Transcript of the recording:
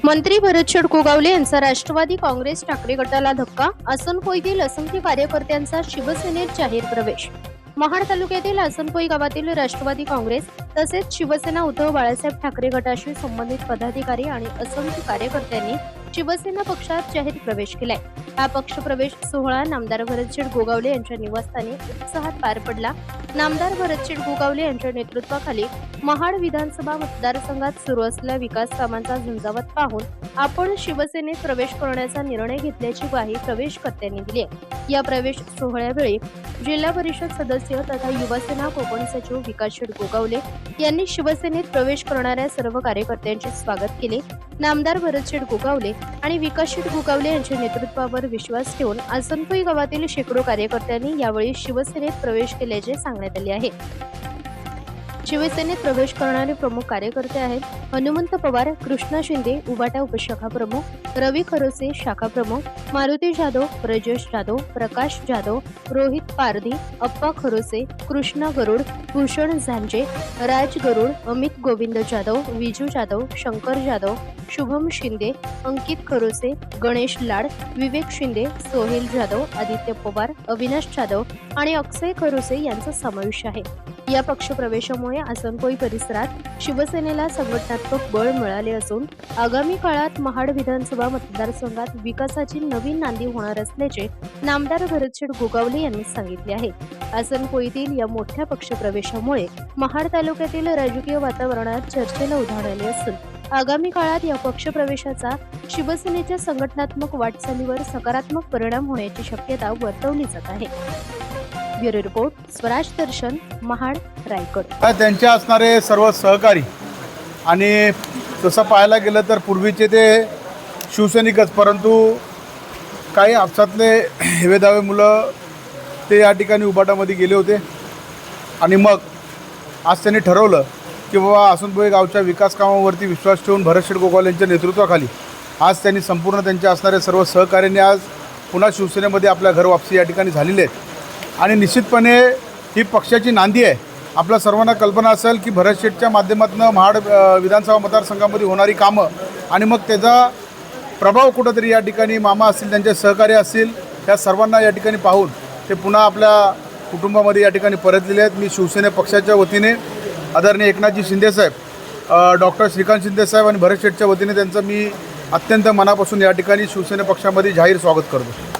मंत्री भरतशेठ गोगावले यांचा राष्ट्रवादी काँग्रेस ठाकरे गटाला धक्का. आसनकोई येथील असंख्य कार्यकर्त्यांचा शिवसेनेत जाहीर प्रवेश. महाड तालुक्यातील आसनकोई गावातील राष्ट्रवादी काँग्रेस तसेच शिवसेना उद्धव बाळासाहेब ठाकरे गटाशी संबंधित पदाधिकारी आणि असंख्य कार्यकर्त्यांनी शिवसेना पक्षात जाहीर प्रवेश केलाय. हा पक्षप्रवेश सोहळा नामदार भरतशेठ गोगावले यांच्या निवासस्थानी उत्साहात पार पडला. नामदार भरतशेठ गोगावले यांच्या नेतृत्वाखाली महाड विधानसभा मतदारसंघात सुरू असलेल्या विकास कामांचा झंझावात पाहून आपण शिवसेनेत प्रवेश करण्याचा निर्णय घेतल्याची ग्वाही प्रवेशकर्त्यांनी दिली आहे. या प्रवेश सोहळ्यावेळी जिल्हा परिषद सदस्य तथा युवासेना कोकण सचिव विकासशेठ गोगावले यांनी शिवसेनेत प्रवेश करणाऱ्या सर्व कार्यकर्त्यांचे स्वागत केले. नामदार भरतशेठ गोगावले आणि विकासशेठ गोगावले यांच्या नेतृत्वावर विश्वास ठेवून आसनकोई गावातील शेकडो कार्यकर्त्यांनी यावेळी शिवसेनेत प्रवेश केल्याचे सांगण्यात आले आहे. शिवसेनेत प्रवेश करणारे प्रमुख कार्यकर्ते आहेत हनुमंत पवार, कृष्णा शिंदे उबाटा उपशाखा प्रमुख, रवी खरोसे शाखा प्रमुख, मारुती जाधव, ब्रजेश जाधव, प्रकाश जाधव, रोहित पारधी, अप्पा खरोसे, कृष्णा गरुड, भूषण झांजे, राज गरुड, अमित गोविंद जाधव, विजू जाधव, शंकर जाधव, शुभम शिंदे, अंकित खरोसे, गणेश लाड, विवेक शिंदे, सोहेल जाधव, आदित्य पवार, अविनाश जाधव आणि अक्षय खरोसे यांचा समावेश आहे. या पक्षप्रवेशामुळे आसनकोई परिसरात शिवसेनेला संघटनात्मक बळ मिळाले असून आगामी काळात महाड विधानसभा मतदारसंघात विकासाची नवीन नांदी होणार असल्याचे नामदार भरतशेठ गोगावले यांनी सांगितले आहे. आसनकोईतील या मोठ्या पक्षप्रवेशामुळे महाड तालुक्यातील राजकीय वातावरणात चर्चेला उधाण आले असून आगामी काळात या पक्षप्रवेशाचा शिवसेनेच्या संघटनात्मक वाटचालीवर सकारात्मक परिणाम होण्याची शक्यता वर्तवली जात आहे. ब्युरो रिपोर्ट, स्वराज दर्शन, महाड, रायगड. त्यांचे असणारे सर्व सहकारी आणि तसं पाहायला गेलं तर पूर्वीचे ते शिवसैनिकच, परंतु काही आपसातले हेवेदावे मुलं ते या ठिकाणी उबाटामध्ये गेले होते आणि मग आज त्यांनी ठरवलं की बाबा आसनकोई गावच्या विकास कामावरती विश्वास ठेवून भरतशेठ गोगावले यांच्या नेतृत्वाखाली आज त्यांनी संपूर्ण त्यांचे असणारे सर्व सहकार्यांनी आज पुन्हा शिवसेनेमध्ये आपल्या घर वापसी या ठिकाणी झालेले आहेत. आणि निश्चितपणे ही पक्षाची नांदी आहे. आपल्या सर्वांना कल्पना असेल की भरतशेठच्या माध्यमातून महाड विधानसभा मतदारसंघामध्ये होणारी कामं आणि मग त्याचा प्रभाव कुठंतरी या ठिकाणी मामा असतील, त्यांचे सहकार्य असतील, या सर्वांना या ठिकाणी पाहून ते पुन्हा आपल्या कुटुंबामध्ये या ठिकाणी परतलेले आहेत. मी शिवसेना पक्षाच्या वतीने आदरणीय एकनाथजी शिंदेसाहेब, डॉक्टर श्रीकांत शिंदेसाहेब आणि भरतशेठच्या वतीने त्यांचं मी अत्यंत मनापासून या ठिकाणी शिवसेना पक्षामध्ये जाहीर स्वागत करतो.